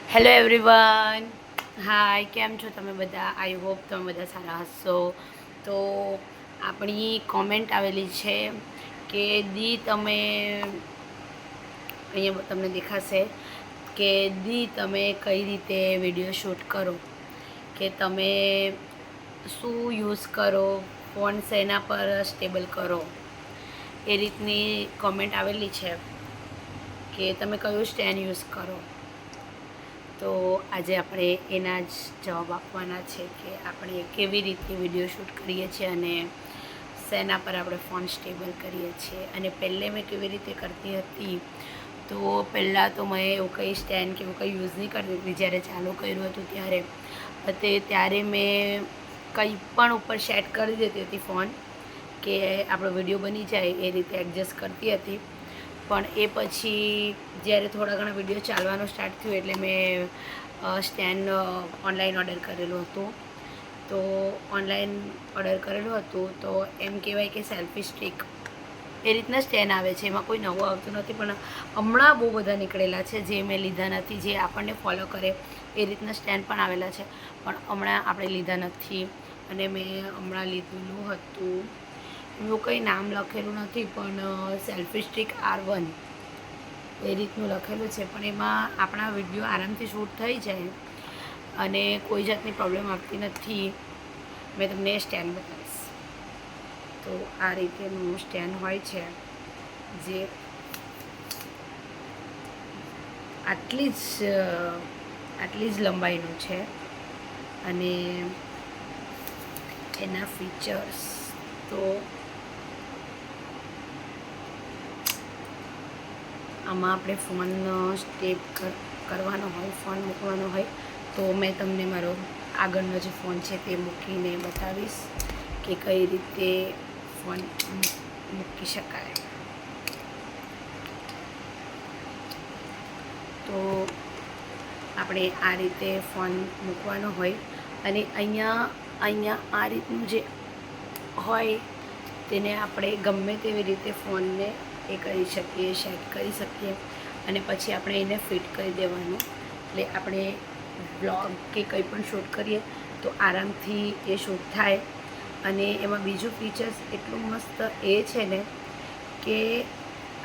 Hello everyone, હાય, કેમ છો તમે બધા? આઈ હોપ તમે બધા સારા હશો. તો આપણી કોમેન્ટ આવેલી છે કે દી તમે અહીંયા તમને દેખાશે કે દી તમે કઈ રીતે વિડીયો શૂટ કરો, કે તમે શું યુઝ કરો, ફોન શેના પર સ્ટેબલ કરો, એ રીતની કોમેન્ટ આવેલી છે કે તમે કયું સ્ટેન્ડ યુઝ કરો. તો આજે આપણે એના જ જવાબ આપવાના છે કે આપણે કેવી રીતે વિડીયો શૂટ કરીએ છીએ અને શેના પર આપણે ફોન સ્ટેબલ કરીએ છીએ. અને પહેલે મેં કેવી રીતે કરતી હતી, તો પહેલાં તો મેં એવું કંઈ સ્ટેન્ડ કે એવું કંઈ યુઝ નહીં કરતી હતી. જ્યારે ચાલુ કર્યું હતું ત્યારે મેં કંઈ પણ ઉપર સેટ કરી દેતી હતી ફોન, કે આપણો વિડીયો બની જાય એ રીતે એડજસ્ટ કરતી હતી. પણ એ પછી જ્યારે થોડા ઘણા વિડીયો ચાલવાનું સ્ટાર્ટ થયું એટલે મેં સ્ટેન્ડ ઓનલાઈન ઓર્ડર કરેલું હતું. તો ઓનલાઈન ઓર્ડર કરેલું હતું તો એમ કહેવાય કે સેલ્ફી સ્ટિક એ રીતના સ્ટેન્ડ આવે છે. એમાં કોઈ નવું આવતું નથી, પણ હમણાં બહુ બધા નીકળેલા છે જે મેં લીધા નથી, જે આપણને ફોલો કરે એ રીતના સ્ટેન્ડ પણ આવેલા છે, પણ હમણાં આપણે લીધા નથી. અને મેં હમણાં લીધેલું હતું, એવું કંઈ નામ લખેલું નથી, પણ સેલ્ફી સ્ટિક R1 એ રીતનું લખેલું છે. પણ એમાં આપણા વિડીયો આરામથી શૂટ થઈ જાય અને કોઈ જાતની પ્રોબ્લેમ આવતી નથી. મેં તમને સ્ટેન્ડ બતાવીશ. તો આ રીતેનું સ્ટેન્ડ હોય છે, જે આટલી જ લંબાઈનું છે. અને એના ફીચર્સ તો આમાં આપણે ફોન સ્ટેપ કરવાનો હોય, ફોન મૂકવાનો હોય, તો મેં તમને મારો આગળનો જે ફોન છે તે મૂકીને બતાવીશ કે કઈ રીતે ફોન મૂકી શકાય. તો આપણે આ રીતે ફોન મૂકવાનો હોય અને અહીંયા આ રીતનું જે હોય તેને આપણે ગમે તેવી રીતે ફોનને એ કરી શકીએ, સેટ કરી શકીએ. અને પછી આપણે એને ફિટ કરી દેવાનું, એટલે આપણે બ્લોગ કે કંઈ પણ શૂટ કરીએ તો આરામથી એ શૂટ થાય. અને એમાં બીજું ફીચર્સ એટલું મસ્ત એ છે ને કે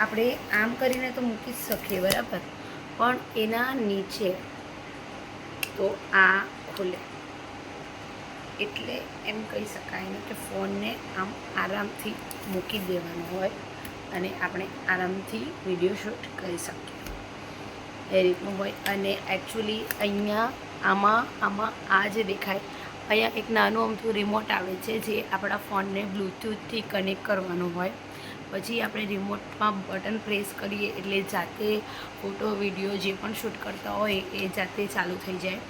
આપણે આમ કરીને તો મૂકી જ શકીએ બરાબર, પણ એના નીચે તો આ ખુલે, એટલે એમ કહી શકાય ને કે ફોનને આમ આરામથી મૂકી દેવાનો હોય અને આપણે આરામથી વિડીયો શૂટ કરી શકીએ એ રીતનું હોય. અને એકચ્યુઅલી અહીંયા આમાં આ જે દેખાય, અહીંયા એક નાનું અમથું રિમોટ આવે છે જે આપણા ફોનને બ્લૂટૂથથી કનેક્ટ કરવાનું હોય. પછી આપણે રિમોટમાં બટન પ્રેસ કરીએ એટલે જાતે ફોટો વિડીયો જે પણ શૂટ કરતા હોય એ જાતે ચાલુ થઈ જાય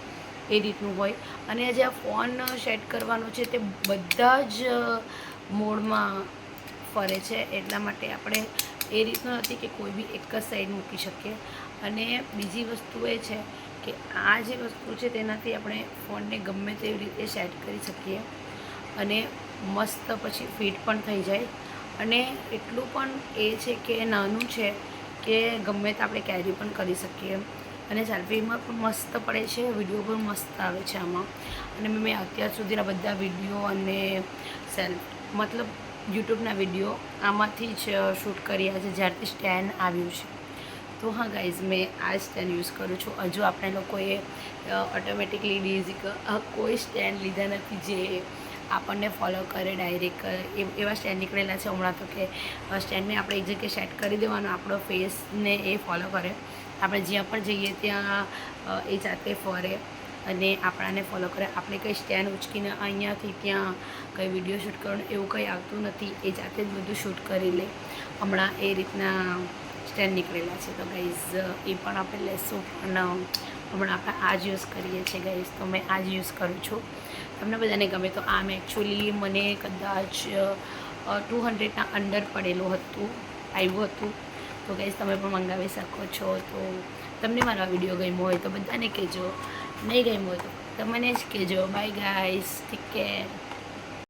એ રીતનું હોય. અને જે આ ફોન સેટ કરવાનો છે તે બધા જ મોડમાં ફરે છે, એટલા માટે આપણે એ રીતનું નથી કે કોઈ બી એક જ સાઈડ મૂકી શકીએ. અને બીજી વસ્તુ એ છે કે આ જે વસ્તુ છે તેનાથી આપણે ફોનને ગમે તેવી રીતે સેટ કરી શકીએ અને મસ્ત પછી ફિટ પણ થઈ જાય. અને એટલું પણ એ છે કે નાનું છે કે ગમે તે આપણે કેરી પણ કરી શકીએ. અને સેલ્ફીમાં પણ મસ્ત પડે છે, વિડીયો પણ મસ્ત આવે છે આમાં. અને મેં અત્યાર સુધીના બધા વિડીયો અને મતલબ યુટ્યુબના વિડીયો આમાંથી જ શૂટ કર્યા છે જ્યારથી સ્ટેન્ડ આવ્યું છે. તો હા ગાઈઝ, મેં આ સ્ટેન્ડ યુઝ કરું છું. હજુ આપણે લોકોએ ઓટોમેટિકલી કોઈ સ્ટેન્ડ લીધા નથી જે આપણને ફોલો કરે ડાયરેક્ટ. એવા સ્ટેન્ડ નીકળેલા છે હમણાં તો કે સ્ટેન્ડને આપણે એક જગ્યાએ સેટ કરી દેવાનો, આપણો ફેસને એ ફોલો કરે, આપણે જ્યાં પણ જઈએ ત્યાં એ જાતે ફરે અને આપણાને ફોલો કરે. આપણે કંઈ સ્ટેન્ડ ઉચકીને અહીંયાથી ત્યાં કંઈ વિડીયો શૂટ કરવાનું એવું કંઈ આવતું નથી, એ જાતે જ બધું શૂટ કરી લે. હમણાં એ રીતના સ્ટેન્ડ નીકળેલા છે. તો ગાઈઝ એ પણ આપણે લેશું, પણ હમણાં આપણે આ જ યુઝ કરીએ છીએ ગાઈઝ. તો મેં આ જ યુઝ કરું છું. તમને બધાને ગમે તો આમ એકચ્યુઅલી મને કદાચ 200ના અંડર પડેલું હતું, આવ્યું હતું. તો ગાઈઝ તમે પણ મંગાવી શકો છો. તો તમને મારો આ વિડીયો ગમ્યો હોય તો બધાને કહેજો, નહીં ગમ્યો હોય તો મને જ કહેજો. By guys, take care.